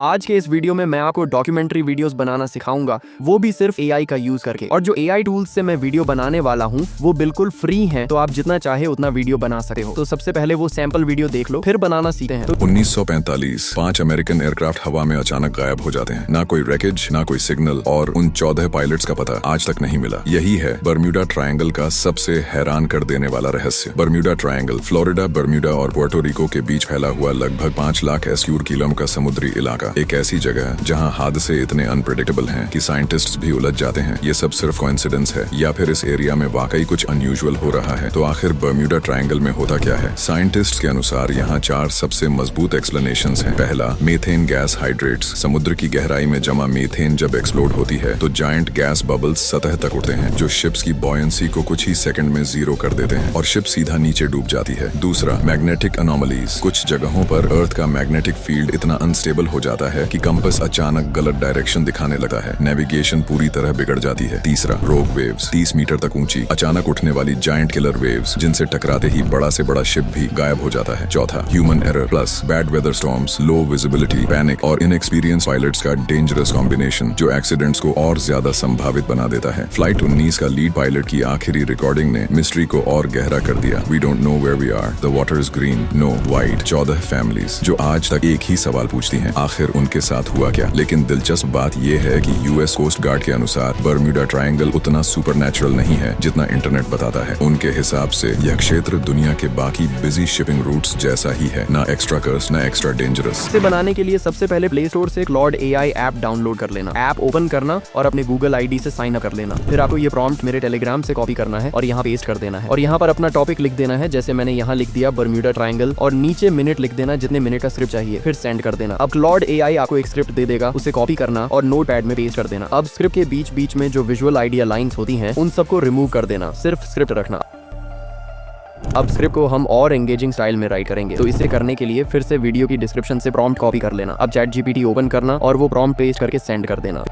आज के इस वीडियो में मैं आपको डॉक्यूमेंट्री वीडियोस बनाना सिखाऊंगा, वो भी सिर्फ एआई का यूज करके। और जो एआई टूल्स से मैं वीडियो बनाने वाला हूँ वो बिल्कुल फ्री हैं, तो आप जितना चाहे उतना वीडियो बना सकते हो। तो सबसे पहले वो सैंपल वीडियो देख लो, फिर बनाना सीखते हैं। 1945 5 अमेरिकन एयरक्राफ्ट हवा में अचानक गायब हो जाते हैं। ना कोई रैकेज, ना कोई सिग्नल, और उन 14 पायलट्स का पता आज तक नहीं मिला। यही है बर्म्यूडा ट्रायंगल का सबसे हैरान कर देने वाला रहस्य। बर्म्यूडा ट्रायंगल फ्लोरिडा, बर्म्यूडा और पोर्टो रिको के बीच फैला हुआ लगभग 5 लाख स्क्वायर किलोमीटर का समुद्री इलाका, एक ऐसी जगह है जहां हादसे इतने अनप्रेडिक्टेबल हैं कि साइंटिस्ट्स भी उलझ जाते हैं। ये सब सिर्फ कोइंसिडेंस है या फिर इस एरिया में वाकई कुछ अनयूजुअल हो रहा है? तो आखिर बर्म्यूडा ट्रायंगल में होता क्या है? साइंटिस्ट्स के अनुसार यहाँ 4 सबसे मजबूत एक्सप्लेनेशंस हैं। पहला, मीथेन गैस हाइड्रेट्स। समुद्र की गहराई में जमा मीथेन जब एक्सप्लोड होती है तो जायंट गैस बबल्स सतह तक उठते हैं, जो शिप्स की बॉयंसी को कुछ ही सेकंड में जीरो कर देते हैं और शिप सीधा नीचे डूब जाती है। दूसरा, मैग्नेटिक अनोमलीज। कुछ जगहों पर अर्थ का मैग्नेटिक फील्ड इतना अनस्टेबल हो जाता है कि कंपास अचानक गलत डायरेक्शन दिखाने लगता है, नेविगेशन पूरी तरह बिगड़ जाती है। तीसरा, रोग वेव्स। 30 मीटर तक ऊंची अचानक उठने वाली जायंट किलर वेव्स, जिनसे टकराते ही बड़ा से बड़ा शिप भी गायब हो जाता है। चौथा, human error plus bad weather storms, low visibility, panic और इनएक्सपीरियंस पायलट्स का डेंजरस कॉम्बिनेशन, जो एक्सीडेंट्स को और ज्यादा संभावित बना देता है। फ्लाइट 19 का लीड पायलट की आखिरी रिकॉर्डिंग ने मिस्ट्री को और गहरा कर दिया। We don't know where we are, the water is green, no white. 14 families जो आज तक एक ही सवाल पूछती हैं, आखिर उनके साथ हुआ क्या? लेकिन दिलचस्प बात यह है कि यूएस कोस्ट गार्ड के अनुसार बर्म्यूडा ट्रायंगल उतना सुपरनैचुरल नहीं है जितना इंटरनेट बताता है। उनके हिसाब से यह क्षेत्र दुनिया के बाकी बिजी शिपिंग रूट्स जैसा ही है, ना एक्स्ट्रा कर्स, ना एक्स्ट्रा डेंजरस। इसे बनाने के लिए सबसे पहले प्ले स्टोर से क्लॉड एआई ऐप डाउनलोड कर लेना। ऐप ओपन करना और अपने गूगल आईडी से साइन अप कर लेना। फिर आपको ये प्रॉम्प्ट मेरे टेलीग्राम से कॉपी करना है और यहाँ पेस्ट कर देना है, और यहाँ पर अपना टॉपिक लिख देना है, जैसे मैंने यहाँ लिख दिया बर्म्यूडा ट्रायंगल, और नीचे मिनट लिख देना जितने मिनट का स्क्रिप्ट चाहिए, फिर सेंड कर देना। अब क्लॉड एआई आपको एक स्क्रिप्ट दे देगा, उसे कॉपी करना और नोटपैड में पेस्ट कर देना। अब स्क्रिप्ट के बीच बीच में जो विजुअल आइडिया लाइंस होती हैं उन सबको रिमूव कर देना, सिर्फ स्क्रिप्ट रखना। अब स्क्रिप्ट को हम और एंगेजिंग स्टाइल में राइट करेंगे, तो इसे करने के लिए फिर से वीडियो की डिस्क्रिप्शन से प्रॉम्प्ट कॉपी कर लेना। अब चैट जीपीटी ओपन करना और वो प्रॉम्प्ट पेस्ट करके सेंड कर देना,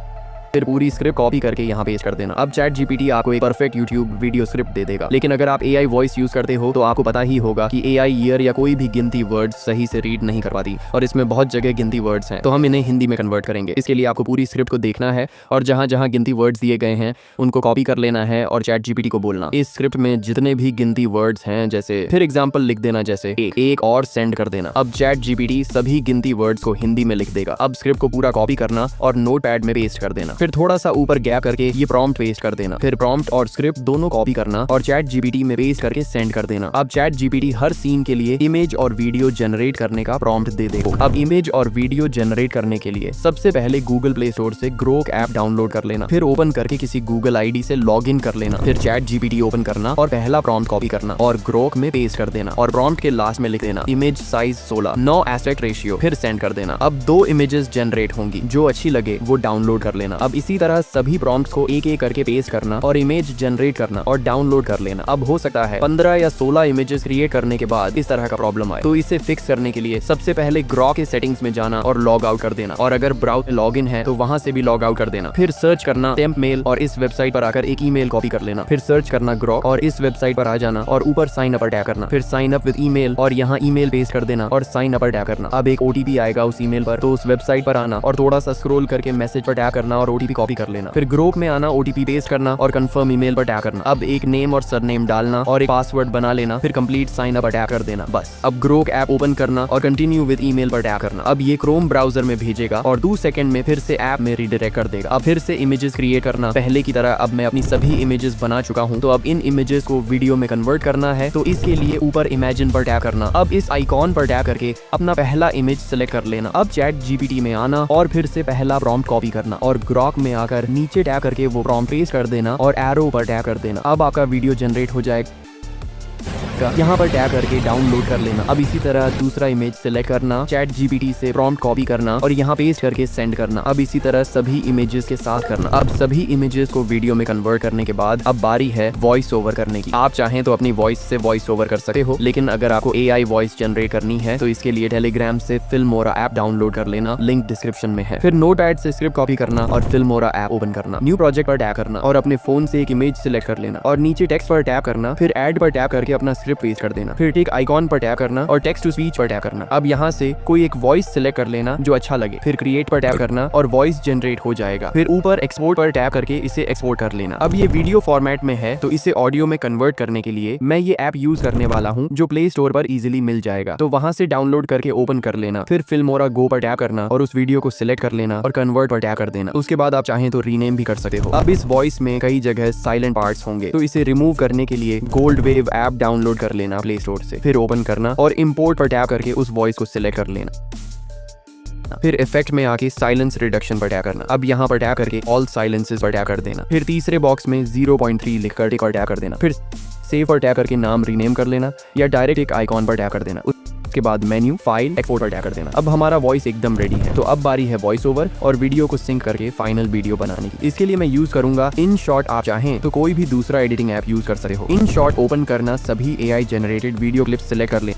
फिर पूरी स्क्रिप्ट कॉपी करके यहाँ पेस्ट कर देना। अब चैट जीपीटी आपको एक परफेक्ट यूट्यूब वीडियो स्क्रिप्ट दे देगा। लेकिन अगर आप एआई वॉइस यूज करते हो तो आपको पता ही होगा कि एआई ईयर या कोई भी गिनती वर्ड्स सही से रीड नहीं कर पाती, और इसमें बहुत जगह गिनती वर्ड्स हैं, तो हम इन्हें हिंदी में कन्वर्ट करेंगे। इसके लिए आपको पूरी स्क्रिप्ट को देखना है और जहाँ जहाँ गिनती वर्ड्स दिए गए हैं उनको कॉपी कर लेना है और चैट जीपीटी को बोलना, इस स्क्रिप्ट में जितने भी गिनती वर्ड्स हैं, जैसे फिर एग्जाम्पल लिख देना, जैसे एक और सेंड कर देना। अब चैट जीपीटी सभी गिनती वर्ड्स को हिंदी में लिख देगा। अब स्क्रिप्ट को पूरा कॉपी करना और नोटपैड में पेस्ट कर देना, फिर थोड़ा सा ऊपर गैप करके ये प्रॉम्प्ट पेस्ट कर देना, फिर प्रॉम्प्ट और स्क्रिप्ट दोनों कॉपी करना और चैट जीपीटी में पेस्ट करके सेंड कर देना। अब चैट जीपीटी हर सीन के लिए इमेज और वीडियो जनरेट करने का प्रॉम्प्ट दे देगा। अब इमेज और वीडियो जनरेट करने के लिए सबसे पहले गूगल प्ले स्टोर से ग्रोक ऐप डाउनलोड कर लेना, फिर ओपन करके किसी गूगल आईडी से लॉग इन कर लेना, फिर चैट जीपीटी ओपन करना और पहला प्रॉम्प्ट कॉपी करना और ग्रोक में पेस्ट कर देना, और प्रॉम्प्ट के लास्ट में लिख देना इमेज साइज 16, 9 एस्पेक्ट रेशियो, फिर सेंड कर देना। अब 2 इमेजेस जनरेट होंगी, जो अच्छी लगे वो डाउनलोड कर लेना। अब इसी तरह सभी प्रॉम्प्ट्स को एक एक करके पेस्ट करना और इमेज जनरेट करना और डाउनलोड कर लेना। अब हो सकता है 15 या 16 इमेजेस क्रिएट करने के बाद इस तरह का प्रॉब्लम आए, तो इसे फिक्स करने के लिए सबसे पहले ग्रॉक के सेटिंग्स में जाना और लॉग आउट कर देना, और अगर ब्राउज़र में लॉग इन है तो वहां से भी लॉग आउट कर देना। फिर सर्च करना टेम्प मेल और इस वेबसाइट पर आकर एक ईमेल कॉपी कर लेना, फिर सर्च करना ग्रॉक और इस वेबसाइट पर आ जाना और ऊपर साइन अप पर टैप करना, फिर साइन अप विद ईमेल और यहाँ ईमेल पेस्ट कर देना और साइन अप पर टैप करना। अब एक ओटीपी आएगा उस ईमेल पर, तो उस वेबसाइट पर आना और थोड़ा सा स्क्रॉल करके मैसेज पर टैप करना और ओटीपी कॉपी कर लेना, फिर ग्रोक में आना, ओटीपी पेस्ट करना और कंफर्म ईमेल पर टैप करना। अब एक नेम और सरनेम डालना और एक पासवर्ड बना लेना, फिर कंप्लीट साइन अप पर टैप कर देना, बस। अब ग्रोक ऐप ओपन करना और कंटिन्यू विद ईमेल पर टैप करना। अब ये क्रोम ब्राउजर में भेजेगा और 2 सेकंड में फिर से ऐप में रीडायरेक्ट कर देगा। अब फिर से इमेजेस क्रिएट करना पहले की तरह। अब मैं अपनी सभी इमेजेस बना चुका हूँ, तो अब इन इमेजेस को वीडियो में कन्वर्ट करना है, तो इसके लिए ऊपर इमेजिन पर टैप करना। अब इस आइकॉन पर टैप करके अपना पहला इमेज सेलेक्ट कर लेना। अब चैट जीपीटी में आना और फिर से पहला प्रॉम्प्ट कॉपी करना और ग्रॉक में आकर नीचे टैप करके वो प्रॉम्प्ट पेस्ट कर देना और एरो पर टैप कर देना। अब आपका वीडियो जनरेट हो जाएगा, यहाँ पर टैप करके डाउनलोड कर लेना। अब इसी तरह दूसरा इमेज सिलेक्ट करना, चैट जीपीटी से प्रॉम्प्ट कॉपी करना और यहाँ पेस्ट करके सेंड करना। अब इसी तरह सभी इमेजेस के साथ करना। अब सभी इमेजेस को वीडियो में कन्वर्ट करने के बाद अब बारी है वॉइस ओवर करने की। आप चाहें तो अपनी वॉइस से वॉइस ओवर कर सकते हो, लेकिन अगर आपको एआई वॉइस जनरेट करनी है तो इसके लिए टेलीग्राम से फिल्मोरा ऐप डाउनलोड कर लेना, लिंक डिस्क्रिप्शन में है। फिर नोटपैड से स्क्रिप्ट कॉपी करना और फिल्मोरा ऐप ओपन करना, न्यू प्रोजेक्ट पर टैप करना और अपने फोन से एक इमेज सिलेक्ट कर लेना और नीचे टेक्स्ट पर टैप करना, फिर ऐड पर टैप करके अपना स्क्रिप्ट पेस्ट कर देना। फिर टेक आइकॉन पर टैप करना और टेक्स्ट टू स्पीच पर टैप करना। अब यहाँ से कोई एक वॉइस सिलेक्ट कर लेना जो अच्छा लगे। फिर क्रिएट पर टैप करना और वॉइस जनरेट हो जाएगा। फिर ऊपर एक्सपोर्ट पर टैप करके इसे एक्सपोर्ट कर लेना। अब ये वीडियो फॉर्मेट में है तो इसे ऑडियो में कन्वर्ट करने के लिए मैं ये ऐप यूज करने वाला हूँ जो प्ले स्टोर पर इजीली मिल जाएगा। तो वहां से डाउनलोड करके ओपन कर लेना। फिर फिल्मोरा गो पर टैप करना और उस वीडियो को सिलेक्ट कर लेना और कन्वर्ट पर टैप कर देना। उसके बाद आप चाहें तो रीनेम भी कर सकते हो। अब इस वॉइस में कई जगह साइलेंट पार्ट्स होंगे तो इसे रिमूव करने के लिए गोल्ड वेव ऐप डाउनलोड कर लेना प्ले स्टोर से। फिर ओपन करना और इंपोर्ट पर टैप करके उस वॉइस को सिलेक्ट कर लेना। फिर इफेक्ट में आके साइलेंस रिडक्शन पर टैप करना। अब यहाँ पर टैप करके ऑल साइलेंसेस पर टैप कर देना। फिर तीसरे बॉक्स में 0.3 लिखकर टिक और टैप कर देना। फिर सेव पर टैप करके नाम रीनेम कर लेना या डायरेक्ट एक आइकॉन पर टैप कर देना। उसके बाद मेन्यू फाइल एक्सपोर्ट पर टैप कर देना। अब हमारा वॉइस एकदम रेडी है। तो अब बारी है वॉइस ओवर और वीडियो को सिंक करके फाइनल वीडियो बनाने की। इसके लिए मैं यूज करूंगा InShot। आप चाहें तो कोई भी दूसरा एडिटिंग ऐप यूज कर सकते हो। InShot ओपन करना, सभी AI generated video clips select कर लेना।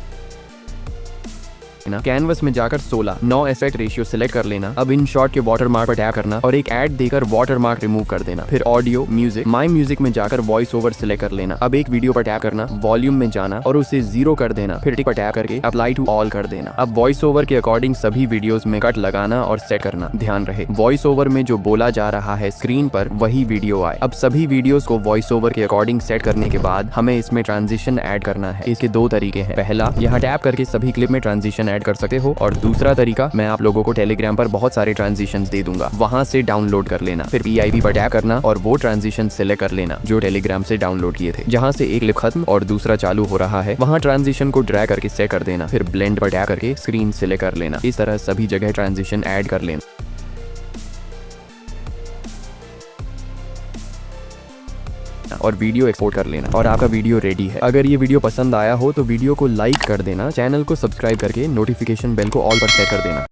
कैनवस में जाकर 16 9 एस्पेक्ट रेशियो सिलेक्ट कर लेना। अब InShot के वाटरमार्क पर टैप करना और एक ऐड देकर वाटरमार्क रिमूव कर देना। फिर ऑडियो म्यूजिक माई म्यूजिक में जाकर वॉइस ओवर सिलेक्ट कर लेना। अब एक वीडियो पर टैप करना, वॉल्यूम में जाना और उसे 0 कर देना। फिर टिक पर टैप करके अप्लाई टू ऑल कर देना। अब वॉइस ओवर के अकॉर्डिंग सभी वीडियोस में कट लगाना और सेट करना। ध्यान रहे वॉइस ओवर में जो बोला जा रहा है स्क्रीन पर वही वीडियो आए। अब सभी वीडियोस को वॉइस ओवर के अकॉर्डिंग सेट करने के बाद हमें इसमें ट्रांजिशन ऐड करना है। इसके 2 तरीके हैं। पहला, यहाँ टैप करके सभी क्लिप में ट्रांजिशन ऐड कर सकते हो और दूसरा तरीका, मैं आप लोगों को टेलीग्राम पर बहुत सारे ट्रांजिशंस दे दूंगा, वहां से डाउनलोड कर लेना। फिर PIV पर टैप करना और वो ट्रांजिशन सिलेक्ट कर लेना जो टेलीग्राम से डाउनलोड किए थे। जहां से एक क्लिप खत्म और दूसरा चालू हो रहा है वहां ट्रांजिशन को ड्रैग करके सेट कर देना। फिर ब्लेंड पर टैप करके स्क्रीन सिलेक्ट कर लेना। इस तरह सभी जगह ट्रांजिशन ऐड कर लेना और वीडियो एक्सपोर्ट कर लेना और आपका वीडियो रेडी है। अगर ये वीडियो पसंद आया हो तो वीडियो को लाइक कर देना, चैनल को सब्सक्राइब करके नोटिफिकेशन बेल को ऑल पर सेट कर देना।